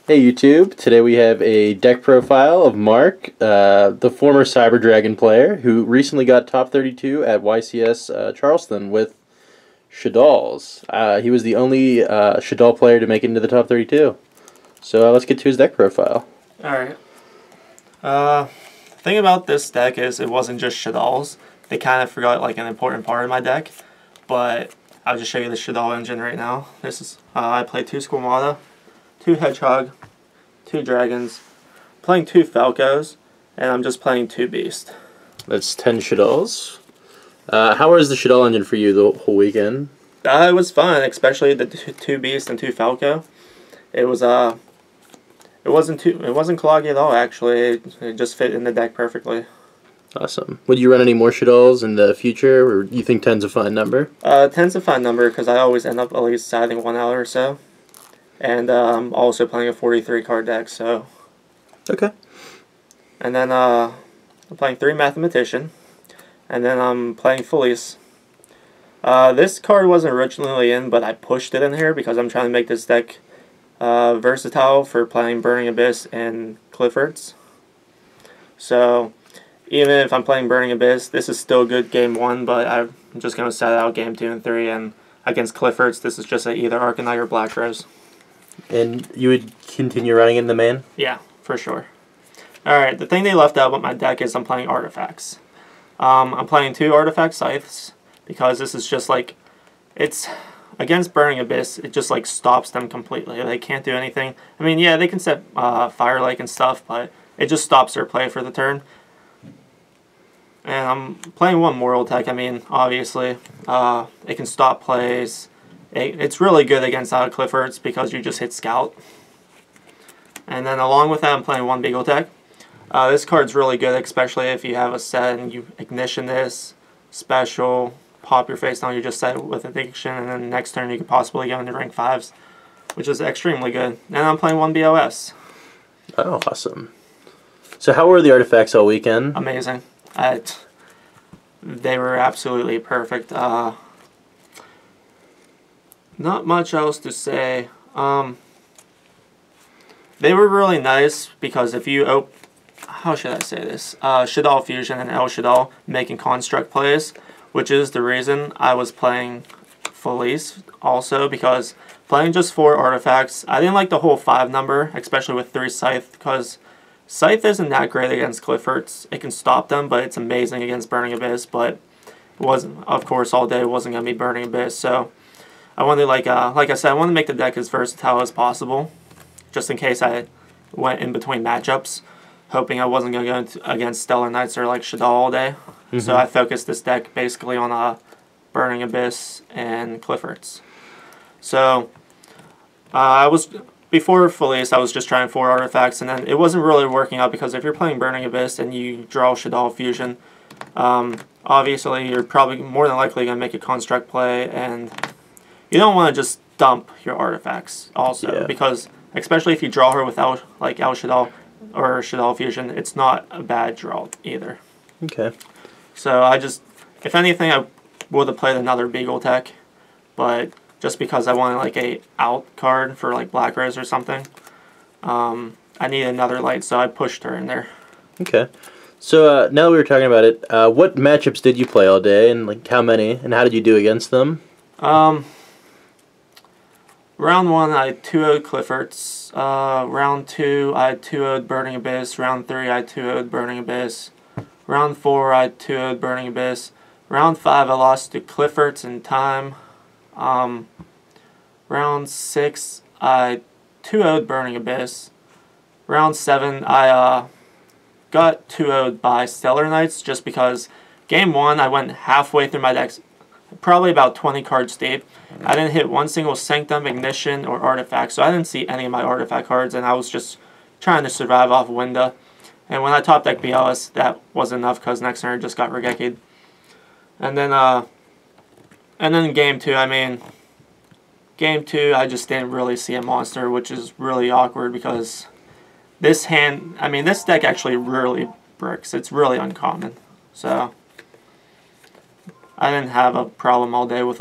Hey YouTube, today we have a deck profile of Mark, the former Cyber Dragon player who recently got top 32 at YCS Charleston with Shaddolls. He was the only Shaddoll player to make it into the top 32. So let's get to his deck profile. Alright. The thing about this deck is it wasn't just Shaddolls. They kind of forgot like an important part of my deck, but I'll just show you the Shaddoll engine right now. This is I played 2 Squamata, 2 Hedgehog, 2 Dragons, playing 2 Falcos, and I'm just playing 2 Beast. That's 10 Shaddolls. How was the Shaddoll engine for you the whole weekend? It was fun, especially the 2 Beast and 2 Falco. It was it wasn't cloggy at all actually. It just fit in the deck perfectly. Awesome. Would you run any more Shaddolls in the future, or you think 10's a fine number? 10's a fine number because I always end up at least siding 1 out or so. And I'm also playing a 43 card deck, so. Okay. And then I'm playing 3 Mathematician. And then I'm playing Felice. This card wasn't originally in, but I pushed it in here because I'm trying to make this deck versatile for playing Burning Abyss and Clifford's. So, even if I'm playing Burning Abyss, this is still good game 1, but I'm just going to set out game 2 and 3. And against Clifford's, this is just either Arcanite or Black Rose. And you would continue running in the main? Yeah, for sure. Alright, the thing they left out with my deck is I'm playing Artifacts. I'm playing 2 Artifact Scythes because this is just like, it's against Burning Abyss, it just like stops them completely. They can't do anything. I mean, yeah, they can set Fire Lake and stuff, but it just stops their play for the turn. And I'm playing 1 Moral Tech. I mean, obviously, it can stop plays. It's really good against Cliffords because you just hit Scout. And then along with that, I'm playing 1 Beagle Tech. This card's really good, especially if you have a set and you ignition this, special, pop your face down, you just set it with Addiction, and then next turn you could possibly go into rank 5s, which is extremely good. And I'm playing 1 BOS. Oh, awesome. So how were the artifacts all weekend? Amazing. They were absolutely perfect. Not much else to say. They were really nice because if you how should I say this? Shaddoll Fusion and El Shaddoll making construct plays, which is the reason I was playing Felice also, because playing just 4 artifacts, I didn't like the whole 5 number, especially with 3 Scythe, because Scythe isn't that great against Cliffords. It can stop them, but it's amazing against Burning Abyss, but it wasn't, of course, all day it wasn't going to be Burning Abyss, so I wanted, like I said, I wanted to make the deck as versatile as possible, just in case I went in between matchups, hoping I wasn't going to go against Stellar Knights or like Shaddoll all day. Mm-hmm. So I focused this deck basically on Burning Abyss and Cliffords. So before Felice, I was just trying 4 artifacts, and then it wasn't really working out because if you're playing Burning Abyss and you draw Shaddoll Fusion, obviously you're probably more than likely going to make a construct play, and you don't want to just dump your artifacts also, because especially if you draw her without like El Shaddoll or Shaddoll Fusion, it's not a bad draw either. Okay. So if anything, I would have played another Beagle Tech, but just because I wanted like a out card for like Black Rose or something, I needed another light, so I pushed her in there. Okay. So now that we were talking about it, what matchups did you play all day, and like how many, and how did you do against them? Round 1, I 2-0'd Cliffords. Round 2, I 2-0'd Burning Abyss. Round 3, I 2-0'd Burning Abyss. Round 4, I 2-0'd Burning Abyss. Round 5, I lost to Cliffords in time. Round 6, I 2-0'd Burning Abyss. Round 7, I got 2-0'd by Stellar Knights just because game 1, I went halfway through my deck, probably about 20 cards deep. I didn't hit 1 single Sanctum, Ignition, or Artifact, so I didn't see any of my Artifact cards, and I was just trying to survive off Winda. And when I top deck BLS, that wasn't enough because next turn it just got Regeki'd. And then game 2, I mean, game 2, I just didn't really see a monster, which is really awkward because this deck actually really bricks. It's really uncommon. So I didn't have a problem all day with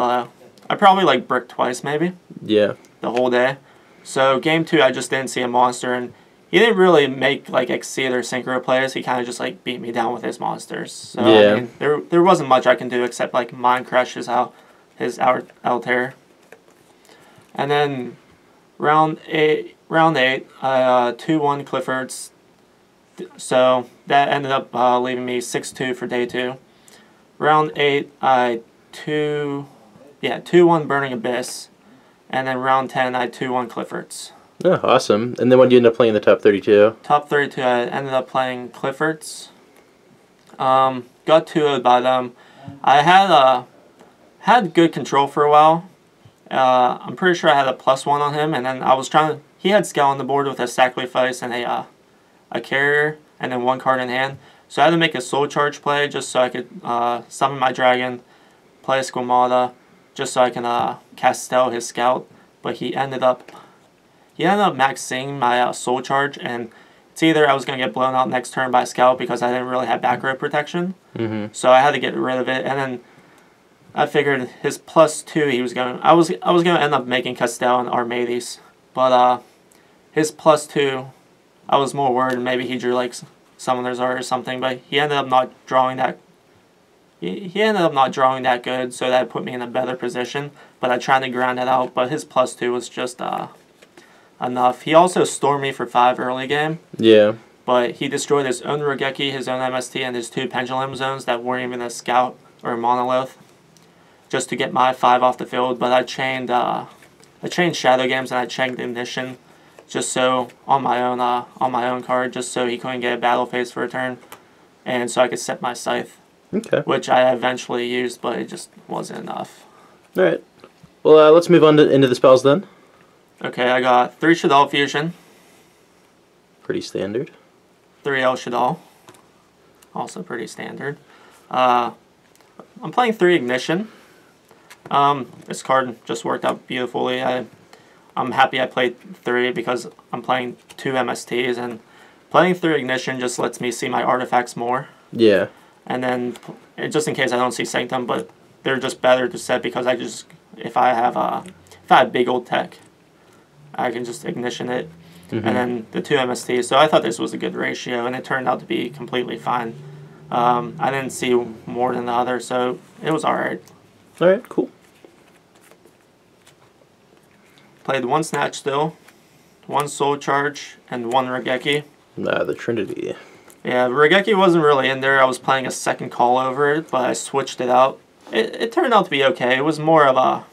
I probably like bricked twice maybe. Yeah. The whole day. So game 2, I just didn't see a monster, and he didn't really make like exceed or synchro plays. He kind of just like beat me down with his monsters. So Yeah. I mean, there wasn't much I can do except like Mind Crush his Altair. And then round eight, I 2-1 Clifford's. So that ended up leaving me 6-2 for day 2. Round 8, I 2-1 Burning Abyss, and then round 10, I 2-1 Clifford's. Oh, awesome. And then when did you end up playing the top 32? Top 32, I ended up playing Clifford's. Got 2-0'd by them. I had good control for a while. I'm pretty sure I had a +1 on him, and then I was trying to. He had Scout on the board with a Sacrifice and a Carrier, and then 1 card in hand. So I had to make a Soul Charge play just so I could summon my Dragon, play a Squamata, just so I can Castell his Scout. But he ended up maxing my Soul Charge, and it's either I was going to get blown out next turn by Scout because I didn't really have back row protection. So I had to get rid of it, and then I figured his +2 he was going. I was going to end up making Castell and Armades, but his +2, I was more worried maybe he drew like Summoner's Art or something, but he ended up not drawing that. He ended up not drawing that good, so that put me in a better position. But I tried to grind it out, but his +2 was just enough. He also stormed me for 5 early game. Yeah. But he destroyed his own Regeki, his own MST, and his 2 Pendulum Zones that weren't even a Scout or a Monolith, just to get my 5 off the field. But I chained Shadow Games and I chained Ignition, just so on my own card, just so he couldn't get a battle phase for a turn, and so I could set my Scythe. Okay. Which I eventually used, but it just wasn't enough. All right. Well, let's move on into the spells then. Okay, I got 3 Shaddoll Fusion, Pretty standard. 3 El Shaddoll, also pretty standard. I'm playing 3 Ignition. This card just worked out beautifully. I'm happy I played 3 because I'm playing 2 MSTs, and playing 3 Ignition just lets me see my artifacts more. Yeah. And then, just in case I don't see Sanctum, but they're just better to set because if I have big old tech, I can just Ignition it. And then the 2 MSTs. So I thought this was a good ratio, and it turned out to be completely fine. I didn't see more than the other, so it was alright. Alright, cool. Played 1 Snatch Still, 1 Soul Charge, and 1 Regeki. The Trinity. Yeah, Regeki wasn't really in there. I was playing a second call over it, but I switched it out. It turned out to be okay. It was more of a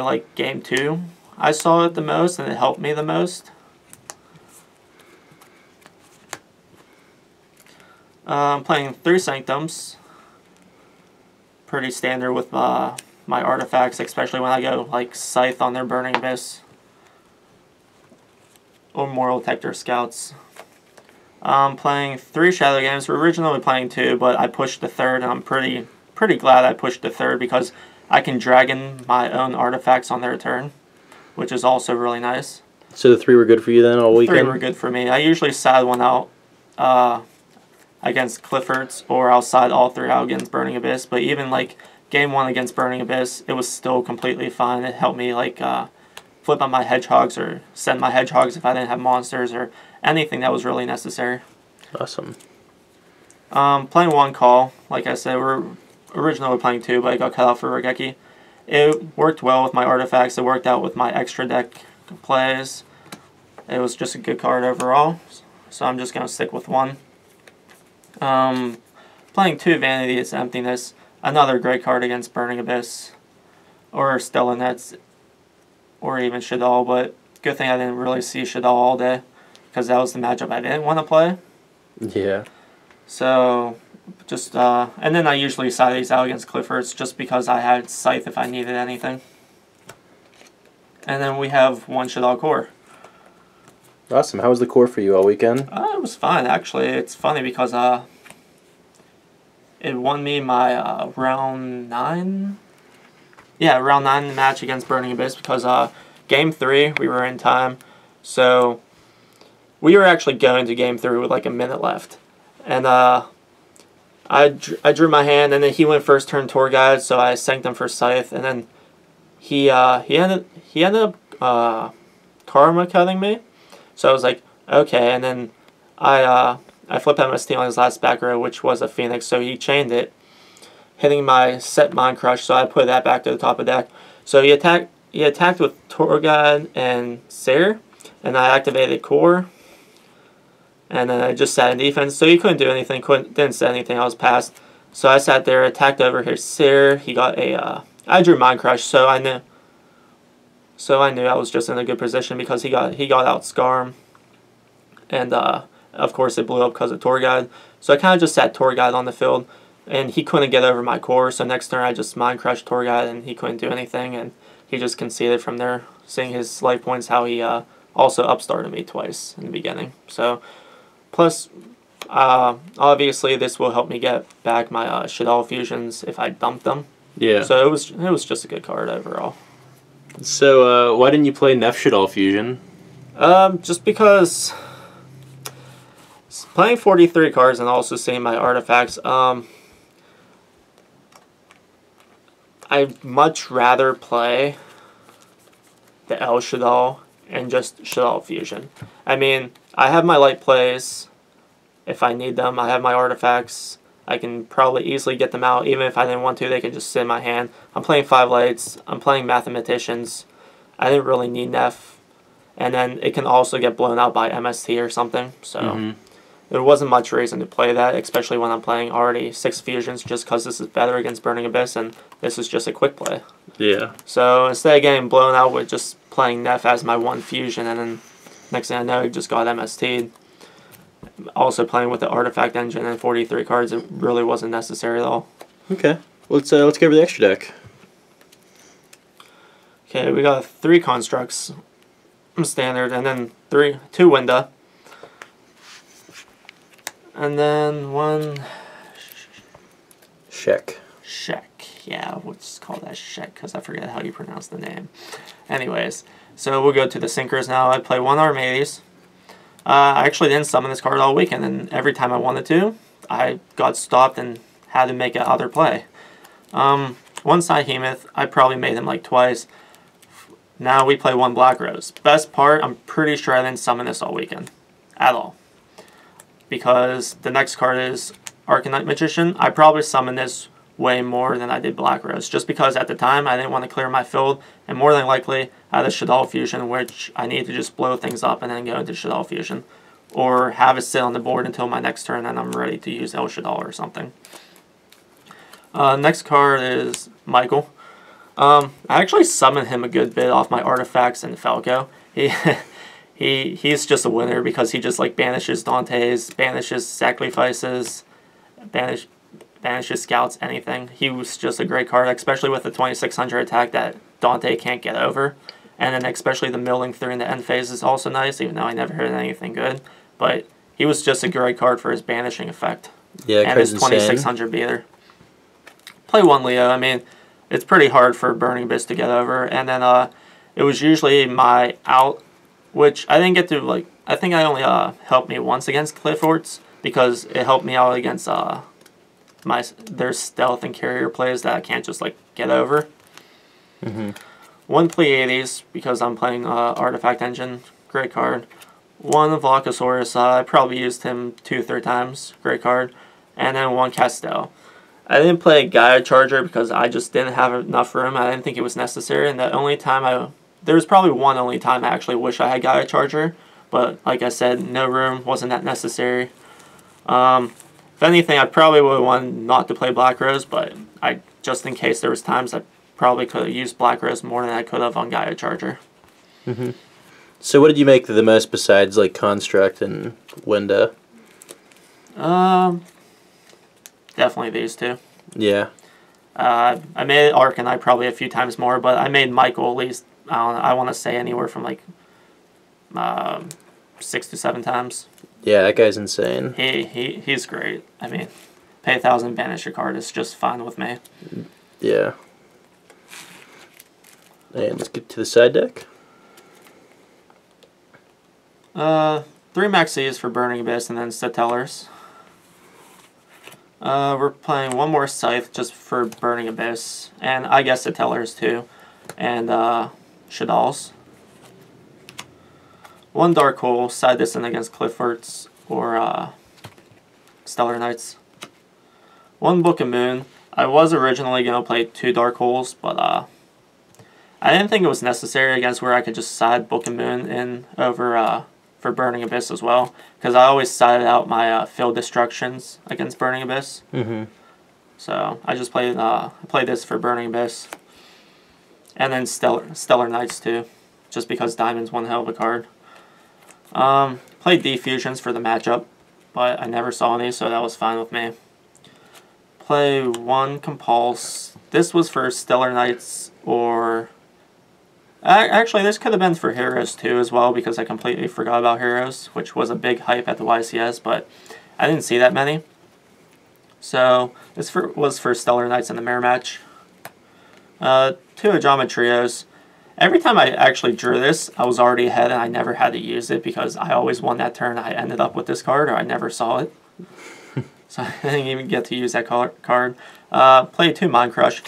like game 2. I saw it the most, and it helped me the most. I'm playing 3 Sanctums. Pretty standard with my artifacts, especially when I go like Scythe on their Burning Abyss or Moral Detector Scouts. Playing 3 Shadow Games. We're originally playing 2, but I pushed the 3rd, and I'm pretty glad I pushed the 3rd because I can dragon my own artifacts on their turn, which is also really nice. So the 3 were good for you then all weekend? 3 were good for me. I usually side one out against Clifford's, or I'll side all 3 out against Burning Abyss. But even like game 1 against Burning Abyss, it was still completely fine. It helped me like flip on my Hedgehogs or send my Hedgehogs if I didn't have monsters or anything that was really necessary. Awesome. Playing 1 Call. Like I said, we're originally playing 2, but I got cut out for Regeki. It worked well with my artifacts. It worked out with my extra deck plays. It was just a good card overall, so I'm just going to stick with 1. Playing 2 Vanity is Emptiness. Another great card against Burning Abyss or Stellar Nets or even Shaddoll, but good thing I didn't really see Shaddoll all day because that was the matchup I didn't want to play. Yeah. So, just, and then I usually side these out against Clifford's just because I had Scythe if I needed anything. And then we have 1 Shaddoll Core. Awesome. How was the core for you all weekend? It was fine, actually. It's funny because it won me my round 9. Yeah, round 9 match against Burning Abyss because game 3 we were in time, so we were actually going to game 3 with like a minute left, and I drew my hand, and then he went first turn Tour Guide, so I sanked him for Scythe, and then he ended up Karma cutting me. So I was like, okay, and then I flipped MST on his last back row, which was a Phoenix, so he chained it, hitting my set Mind Crush, so I put that back to the top of the deck. So he attacked with Torguide and Seer, and I activated Core, and then I just sat in defense, so he couldn't do anything, didn't say anything, I was passed. So I sat there, attacked over his Seer, he got a, I drew Mind Crush, so I knew I was just in a good position because he got out Scarm, and of course it blew up because of Torguide. So I kind of just sat Torguide on the field, and he couldn't get over my Core, so next turn I just Mind Crushed Torguide, and he couldn't do anything, and he just conceded from there, seeing his life points, how he also upstarted me twice in the beginning. So, plus, obviously this will help me get back my Shaddoll fusions if I dump them. Yeah. So it was just a good card overall. So why didn't you play Neff Shaddoll fusion? Just because playing 43 cards and also seeing my artifacts, I'd much rather play the El Shaddoll and just Shaddoll fusion. I mean, I have my light plays if I need them. I have my artifacts. I can probably easily get them out. Even if I didn't want to, they can just sit in my hand. I'm playing 5 lights. I'm playing Mathematicians. I didn't really need Neff. And then it can also get blown out by MST or something. So there wasn't much reason to play that, especially when I'm playing already 6 fusions, just because this is better against Burning Abyss, and this is just a quick play. Yeah. So instead of getting blown out with just playing Neff as my 1 fusion, and then next thing I know, he just got MST'd. Also playing with the artifact engine and 43 cards, it really wasn't necessary at all. Okay. Let's go over the extra deck. Okay, we got 3 constructs, standard, and then 2 Winda. And then 1 Sheck. Yeah, we'll just call that Sheck because I forget how you pronounce the name. Anyways, so we'll go to the sinkers now. I play 1 Armades. I actually didn't summon this card all weekend, and every time I wanted to, I got stopped and had to make another play. 1 Scyhemoth, I probably made him like twice. Now we play 1 Black Rose. Best part, I'm pretty sure I didn't summon this all weekend. At all. Because the next card is Arcanite Magician. I probably summoned this way more than I did Black Rose, just because at the time I didn't want to clear my field, and more than likely I had a Shaddoll fusion, which I need to just blow things up and then go into Shaddoll fusion, or have it sit on the board until my next turn and I'm ready to use El Shaddoll or something. Next card is Michael. I actually summoned him a good bit off my artifacts and Falco. He's just a winner because he just like banishes Dante's, banishes sacrifices, banishes scouts, anything. He was just a great card, especially with the 2600 attack that Dante can't get over. And then especially the milling through in the end phase is also nice, even though I never heard anything good. But he was just a great card for his banishing effect. Yeah, and his 2600 beater. Play 1 Leo. I mean, it's pretty hard for Burning Abyss to get over. And then it was usually my out, which I didn't get to, like, I think I only helped me once against Cliffords, because it helped me out against their stealth and carrier plays that I can't just like get over. 1 Pleiades, because I'm playing Artifact Engine, great card. 1 Vlachosaurus, I probably used him 2 or 3 times, great card. And then 1 Castell. I didn't play Gaia Charger because I just didn't have enough room. I didn't think it was necessary, and the only time there was probably one only time I actually wish I had Gaia Charger, but like I said, no room, wasn't that necessary. If anything, I probably would have wanted not to play Black Rose, but just in case there was times I probably could have used Black Rose more than I could have on Gaia Charger. So what did you make the most besides like Construct and Winda? Definitely these 2. Yeah. I made Arcanite probably a few times more, but I made Michael at least, I want to say anywhere from like 6 to 7 times. Yeah, that guy's insane. He's great. I mean, pay 1,000, banish a card is just fine with me. Yeah. And let's get to the side deck. 3 Maxis for Burning Abyss and then Statellars. We're playing 1 more Scythe just for Burning Abyss, and I guess Statellars too, and Shaddolls. One Dark Hole, side distant against Cliffords or Stellar Knights. One Book of Moon. I was originally going to play 2 Dark Holes, but I didn't think it was necessary against where I could just side Book of Moon in over for Burning Abyss as well, because I always sided out my Field Destructions against Burning Abyss. So I just played this for Burning Abyss, and then Stellar Knights too, just because Diamond's one hell of a card. Played Defusions for the matchup, but I never saw any, so that was fine with me. Play 1 Compulse. This was for Stellar Knights or... Actually, this could have been for Heroes too as well, because I completely forgot about Heroes, which was a big hype at the YCS, but I didn't see that many. So, this was for Stellar Knights in the mirror match. 2 Ajama Trios. Every time I actually drew this, I was already ahead and I never had to use it because I always won that turn. I ended up with this card or I never saw it. So I didn't even get to use that card. Play 2 Mind Crush.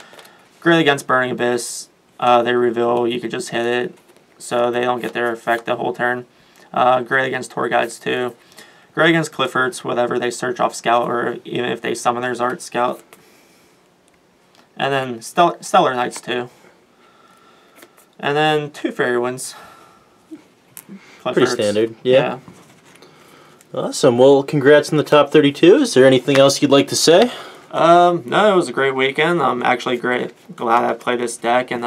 Great against Burning Abyss. They reveal you could just hit it, so they don't get their effect the whole turn. Great against Tour Guides too. Great against Cliffords, whatever they search off Scout, or even if they summon their Art Scout. And then Stellar Knights too. And then 2 Fairy Winds. Pretty standard, yeah. Awesome. Well, congrats on the top 32. Is there anything else you'd like to say? No, it was a great weekend. I'm actually glad I played this deck, and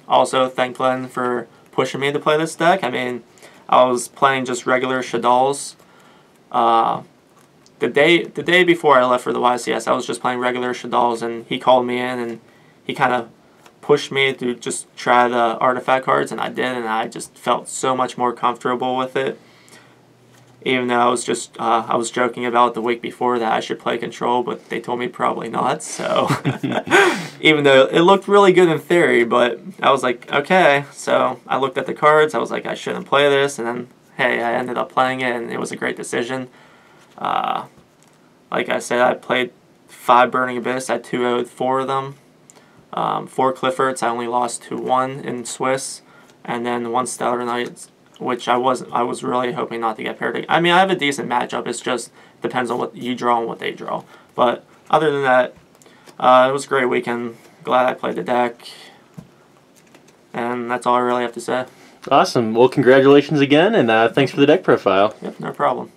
also thank Glenn for pushing me to play this deck. I mean, I was playing just regular Shaddolls. The day before I left for the YCS, I was just playing regular Shaddolls, and he called me in, and he kind of pushed me to just try the artifact cards, and I did, and I just felt so much more comfortable with it. Even though I was just, I was joking about the week before that I should play Control, but they told me probably not, so. Even though it looked really good in theory, but I was like, okay. So I looked at the cards, I was like, I shouldn't play this, and then, hey, I ended up playing it, and it was a great decision. Like I said, I played 5 Burning Abyss, I 2-0'd 4 of them. 4 Cliffords, I only lost to 1 in Swiss, and then 1 Stellar Knights, which I was really hoping not to get paired. I mean, I have a decent matchup. It's just depends on what you draw and what they draw. But other than that, it was a great weekend. Glad I played the deck, and that's all I really have to say. Awesome. Well, congratulations again, and thanks for the deck profile. Yep, no problem.